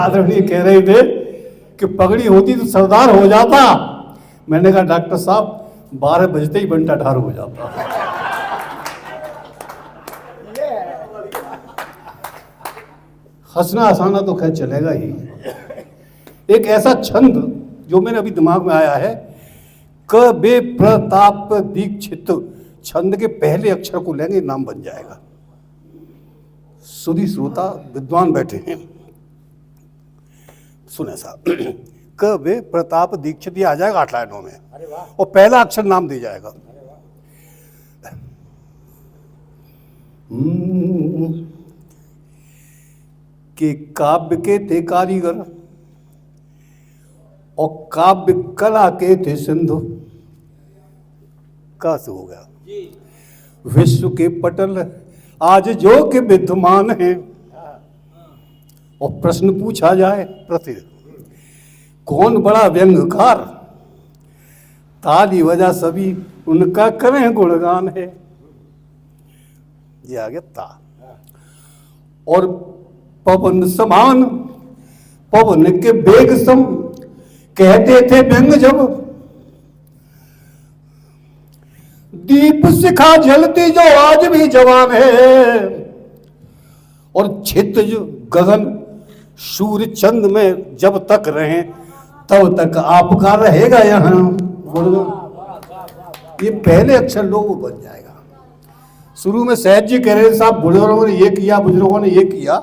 आदरणीय कह रहे थे कि पगड़ी होती तो सरदार हो जाता। मैंने कहा डॉक्टर साहब 12 बजते ही बंटा ठार हो जाता। हंसना हंसाना तो खैर चलेगा ही। एक ऐसा छंद जो मेरे अभी दिमाग में आया है, क बे प्रताप दीक्षित, छंद के पहले अक्षर को लेंगे नाम बन जाएगा। सुधी श्रोता विद्वान बैठे हैं, सुने साहब। क बे प्रताप दीक्षित, ये आ जाएगा 8 लाइनों में और पहला अक्षर नाम दे जाएगा। कि काव्य के थे कारीगर और काव्य कला के थे सिंधु। का से हो गया विश्व के पटल आज जो के विद्यमान है। और प्रश्न पूछा जाए प्रति कौन बड़ा व्यंग्यकार, ताली वजह सभी उनका करें गुणगान है। ये आ गया ता। और पवन समान पवन के बेग सम कहते थे व्यंग जब, दीप शिखा जलती जो आज भी जवान है। और क्षितिज गगन सूर्य चंद में जब तक रहे तब तक आपका रहेगा यहाँ। ये पहले अक्षर लोग बन जाएगा। शुरू में सहज जी कह रहे साहब बुजुर्गों ने ये किया, बुजुर्गों ने ये किया।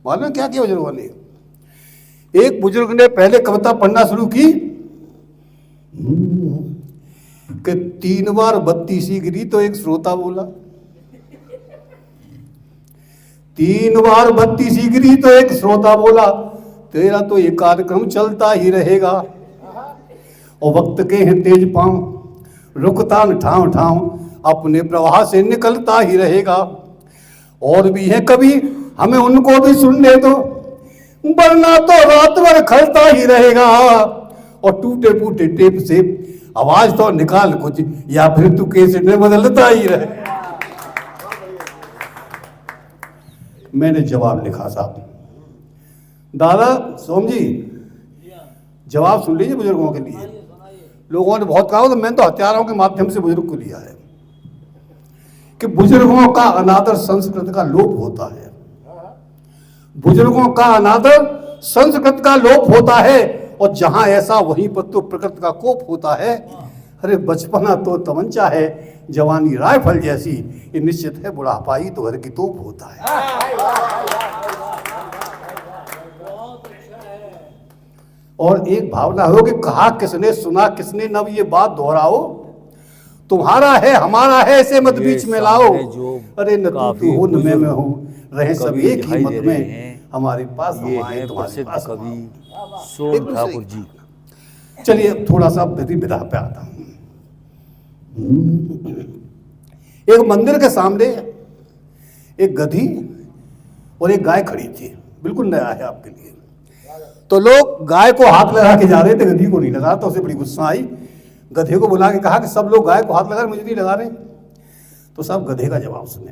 मालूम क्या किया बुजुर्गों ने? एक बुजुर्ग ने पहले कविता पढ़ना शुरू की कि 3 बार बत्ती सी गिरी तो एक श्रोता बोला, 3 बार बत्ती सी गिरी तो एक श्रोता बोला, तेरा तो ये कार्यक्रम चलता ही रहेगा। और वक्त के हैं तेज पांव, रुकता न ठाव ठाव, अपने प्रवाह से निकलता ही रहेगा। और भी है कभी हमें उनको भी सुनने दो, वरना तो रात भर खलता ही रहेगा। और टूटे फूटे टेप से आवाज तो निकाल कुछ, या फिर तू कैसे में बदलता ही रहे। मैंने जवाब लिखा साहब। दादा सोम जी जवाब सुन लीजिए बुजुर्गों के लिए। लोगों ने बहुत कहा तो मैंने तो हथियारों के माध्यम से बुजुर्ग को लिया है कि बुजुर्गों का अनादर संस्कृत का लोप होता है। बुजुर्गों का अनादर संस्कृत का लोप होता है। और जहां ऐसा वहीं पर तो प्रकृति का कोप होता है। अरे बचपना तो तमंचा है, जवानी राइफल जैसी, ये निश्चित है बुढ़ापाई तो घर की तोप होता है। और एक भावना हो कि कहा किसने सुना किसने, नब ये बात दोहराओ, तुम्हारा है हमारा है ऐसे मत बीच में लाओ। अरे न तू हो न मैं हूं, रहे सब एक ही मत में, हमारे पास ये है प्रसिद्ध कवि सोम ठाकुर जी। चलिए थोड़ा सा विधा पे आता हूं। एक मंदिर के सामने एक गधी और एक गाय खड़ी थी, बिल्कुल नया है आपके लिए। तो लोग गाय को हाथ लगा के जा रहे थे, गधी को नहीं लगा। तो उसे बड़ी गुस्सा आई, गधे को बुला के कहा कि सब लोग गाय को हाथ लगा रहे, मुझे नहीं लगा रहे। तो सब गधे का जवाब सुने।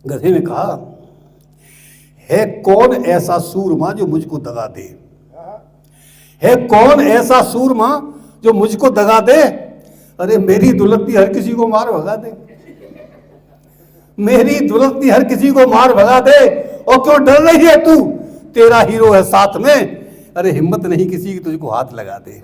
गधे ने कहा, है कौन ऐसा सूरमा जो मुझको दगा दे? है कौन ऐसा सूरमा जो मुझको दगा दे? अरे मेरी दुलत्ती हर किसी को मार भगा दे, मेरी दुलत्ती हर किसी को मार भगा दे। और क्यों डर रही है तू, तेरा हीरो है साथ में। अरे हिम्मत नहीं किसी की तुझको हाथ लगा दे।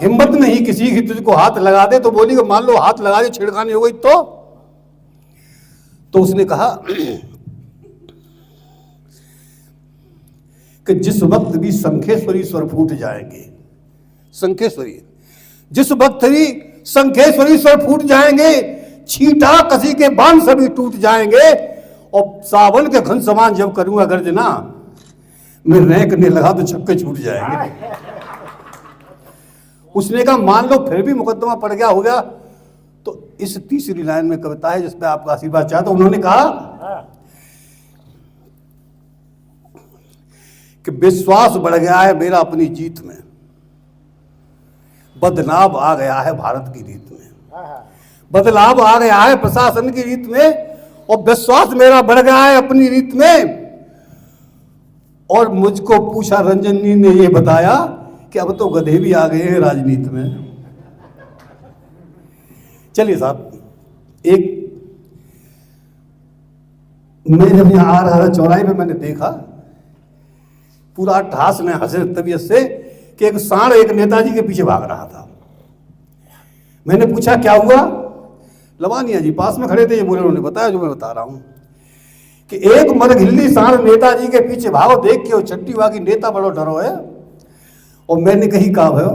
हिम्मत नहीं किसी की तुझको हाथ लगा दे। तो बोली कि मान लो हाथ लगा दे, छिड़खानी हो गई तो उसने कहा कि जिस वक्त भी शंखेश्वरी स्वर फूट जाएंगे, शंखेश्वरी जिस वक्त भी शंखेश्वरी स्वर फूट जाएंगे, छींटा कसी के बाण सभी टूट जाएंगे। और सावन के घन समान जब करूंगा गर्जना, मैं रैंकने लगा तो छक्के छूट जाएंगे। उसने कहा मान लो फिर भी मुकदमा पड़ गया हो गया तो इस तीसरी लाइन में कविता है जिसपे आपका आशीर्वाद चाहता हूं। उन्होंने कहा कि विश्वास बढ़ गया है मेरा अपनी जीत में, बदनाम आ गया है भारत की रीत में। बदलाव आ गया है प्रशासन की रीत में और विश्वास मेरा बढ़ गया है अपनी रीत में। और मुझको पूछा रंजनी ने ये बताया कि अब तो गधे भी आ गए हैं राजनीति में। चलिए साहब, एक मैं जब यहां आ रहा था चौराहे पे मैंने देखा पूरा अट्ठास ने हंसे तबीयत से कि एक सांड एक नेताजी के पीछे भाग रहा था। मैंने पूछा क्या हुआ? लवानिया जी पास में खड़े थे, ये बोले, उन्होंने बताया जो मैं बता रहा हूं कि एक मरघिल्ली सांड नेताजी के पीछे भागो देख के वो छट्टी वागी नेता बड़ो डरो है। और मैंने कही कहा भयो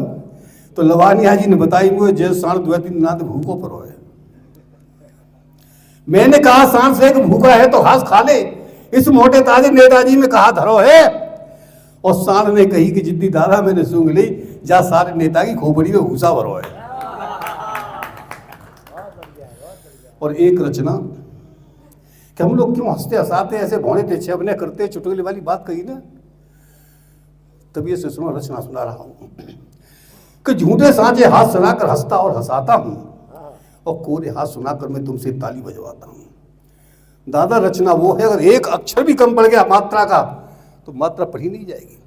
तो लवानिया जी ने बताई वो जैसे सांड 2-3 दिन भूखो पर हो। मैंने कहा सांड से एक भूखा है तो घास खा ले, इस मोटे ताजे नेताजी में कहा धरो है। और सांड ने कही कि जिद्दी दादा मैंने सूंघ ली, जा सारे नेता की खोपड़ी में भूसा भरो है। और एक रचना कि हम लोग क्यों हंसते हंसाते ऐसे भौने तेछे अभिनय करते, चुटकुले वाली बात कही ना, तभी से सुनो रचना सुना रहा हूं कि झूठे साँचे हाथ सुनाकर हंसता और हंसाता हूं और कोरे हाथ सुनाकर मैं तुमसे ताली बजवाता हूं। दादा रचना वो है अगर एक अक्षर भी कम पड़ गया मात्रा का तो मात्रा पढ़ी नहीं जाएगी।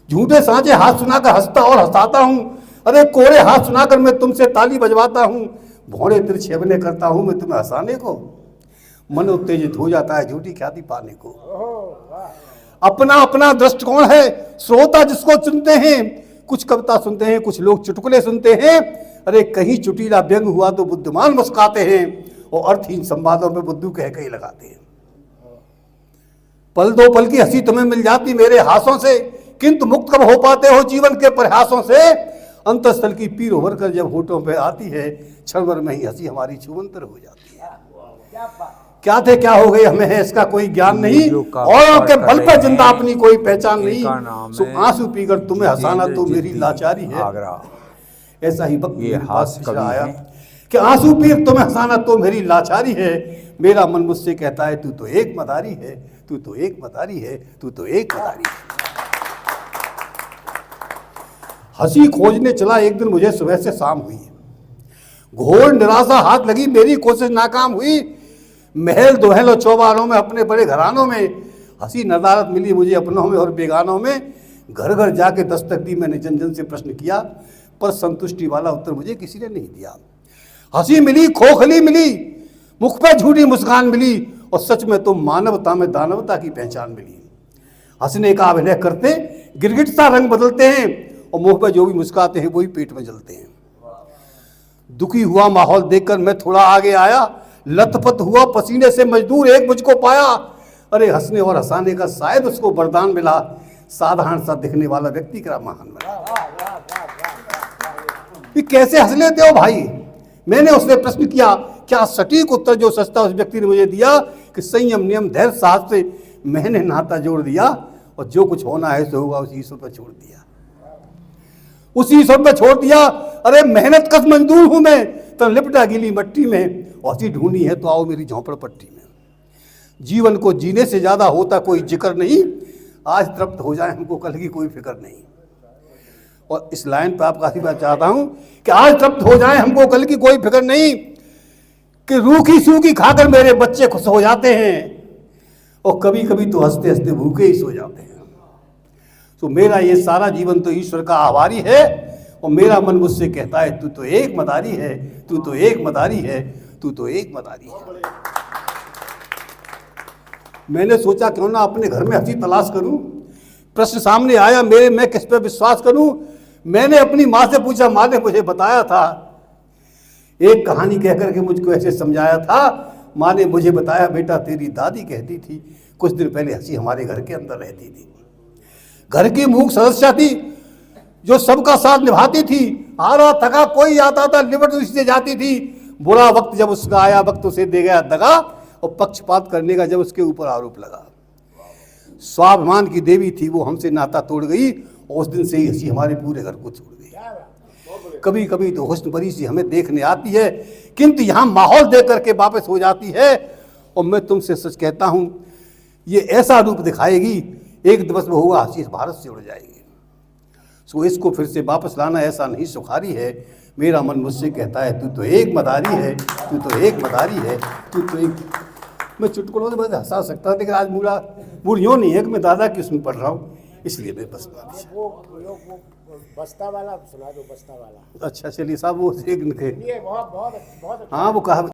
झूठे साँचे हाथ सुनाकर हंसता और हंसाता हूं, अरे कोरे हाथ सुनाकर मैं तुमसे ताली बजवाता हूं, भौड़े तिरछे अभिनय करता हूं मैं तुम्हें हंसाने को, मन उत्तेजित हो जाता है झूठी ख्याति पाने को। अपना अपना दृष्टिकोण है, श्रोता जिसको चुनते हैं, कुछ कविता सुनते हैं, कुछ लोग चुटकुले सुनते हैं, अरे कहीं चुटीला व्यंग हुआ तो बुद्धिमान मुस्काते हैं और अर्थहीन संवादों में बुद्धू कह कहीं लगाते हैं। पल दो पल की हंसी तुम्हें मिल जाती मेरे हाथों से, किंतु मुक्त कब हो पाते हो जीवन के प्रयासों से। अंतस्थल की पीर उभर कर जब होठों पे आती है, क्षण भर में ही हंसी हमारी छुमंतर हो जाती है। क्या थे क्या हो गए हमें है इसका कोई ज्ञान नहीं, और के बल पर जिंदा अपनी कोई पहचान नहीं। सो आंसू पीकर तुम्हें हंसाना तो मेरी लाचारी है। ऐसा ही वक्त ये हास आया कि आंसू पीर तुम्हें हंसाना तो मेरी लाचारी है। मेरा मन मुझसे कहता है तू तो एक मदारी है, तू तो एक मदारी है, तू तो एक मदारी है। हंसी खोजने चला एक दिन मुझे सुबह से शाम हुई, घोर निराशा हाथ लगी मेरी कोशिश नाकाम हुई। महल दोहल और चौबारों में अपने बड़े घरानों में हंसी नदारत मिली मुझे अपनों में और बेगानों में। घर घर जाके दस्तक दी मैंने, जन जन से प्रश्न किया, पर संतुष्टि वाला उत्तर मुझे किसी ने नहीं दिया। हंसी मिली खोखली मिली, मुख पे झूठी मुस्कान मिली, और सच में तो मानवता में दानवता की पहचान मिली। हंसने का अभिनय करते गिरगिट सा रंग बदलते हैं और मुंह पे जो भी मुस्काते हैं वही पेट में जलते हैं। दुखी हुआ माहौल देखकर मैं थोड़ा आगे आया, लथपथ हुआ पसीने से मजदूर एक मुझको पाया। अरे हंसने और हंसाने का शायद उसको वरदान मिला, साधारण सा दिखने वाला व्यक्ति क्या महान मिला। कि कैसे हंस लेते हो भाई? मैंने उससे प्रश्न किया, क्या सटीक उत्तर जो सस्ता उस व्यक्ति ने मुझे दिया कि संयम नियम धैर्य साहस से मैंने नाता जोड़ दिया और जो कुछ होना है सो होगा उसी ईश्वर पर छोड़ दिया, उसी ईश्वर पर छोड़ दिया। अरे मेहनत कस मजदूर हूं मैं, तो लिपटा गीली मट्टी में, और हंसी ढूंढनी है तो आओ मेरी झोंपड़पट्टी में। जीवन को जीने से ज्यादा होता कोई जिक्र नहीं, आज तृप्त हो जाए हमको कल की कोई फिक्र नहीं। और इस लाइन पर आपका आशीर्वाद चाहता हूं कि आज तृप्त हो जाए हमको कल की कोई फिक्र नहीं, कि रूखी सूखी खाकर मेरे बच्चे खुश हो जाते हैं और कभी कभी तो हंसते हंसते भूखे ही सो जाते हैं। तो मेरा ये सारा जीवन तो ईश्वर का आभारी है और मेरा मन मुझसे कहता है तू तो एक मदारी है, तू तो एक मदारी है, तू तो एक मदारी है। मैंने सोचा क्यों ना अपने घर में हंसी तलाश करूं। प्रश्न सामने आया मेरे, मैं किस पे विश्वास करूं। मैंने अपनी माँ से पूछा, माँ ने मुझे बताया था, एक कहानी कहकर के मुझको ऐसे समझाया था। माँ ने मुझे बताया, बेटा तेरी दादी कहती थी कुछ दिन पहले हंसी हमारे घर के अंदर रहती थी। घर की मूक सदस्य थी जो सबका साथ निभाती थी। हारा थका कोई आता था लिपट उससे जाती थी। बुरा वक्त जब उसका आया वक्त उसे दे गया दगा, और पक्षपात करने का जब उसके ऊपर आरोप लगा। स्वाभिमान की देवी थी वो, हमसे नाता तोड़ गई और उस दिन से ही हंसी हमारे पूरे घर को छोड़ गई। कभी कभी तो हुस्न परी सी हमें देखने आती है, किंतु यहाँ माहौल देख करके वापस हो जाती है। और मैं तुमसे सच कहता हूँ ये ऐसा रूप दिखाएगी, एक दिवस में होगा हंसी भारत से उड़ जाएगी। सो इसको फिर से वापस लाना ऐसा नहीं सुखारी है। मेरा मन मुझसे कहता है तू तो एक मदारी है, तू तो एक मदारी है, तू तो एक। मैं चुटकुलों से बस हंसा सकता लेकिन आज मूड यूँ नहीं है कि मैं दादा की उसमें पढ़ रहा हूँ, इसलिए मैं बस वो बस्ता वाला सुना दो, बस्ता वाला। अच्छा चलिए साहब वो एक ये बहुत बहुत बहुत हाँ वो कहा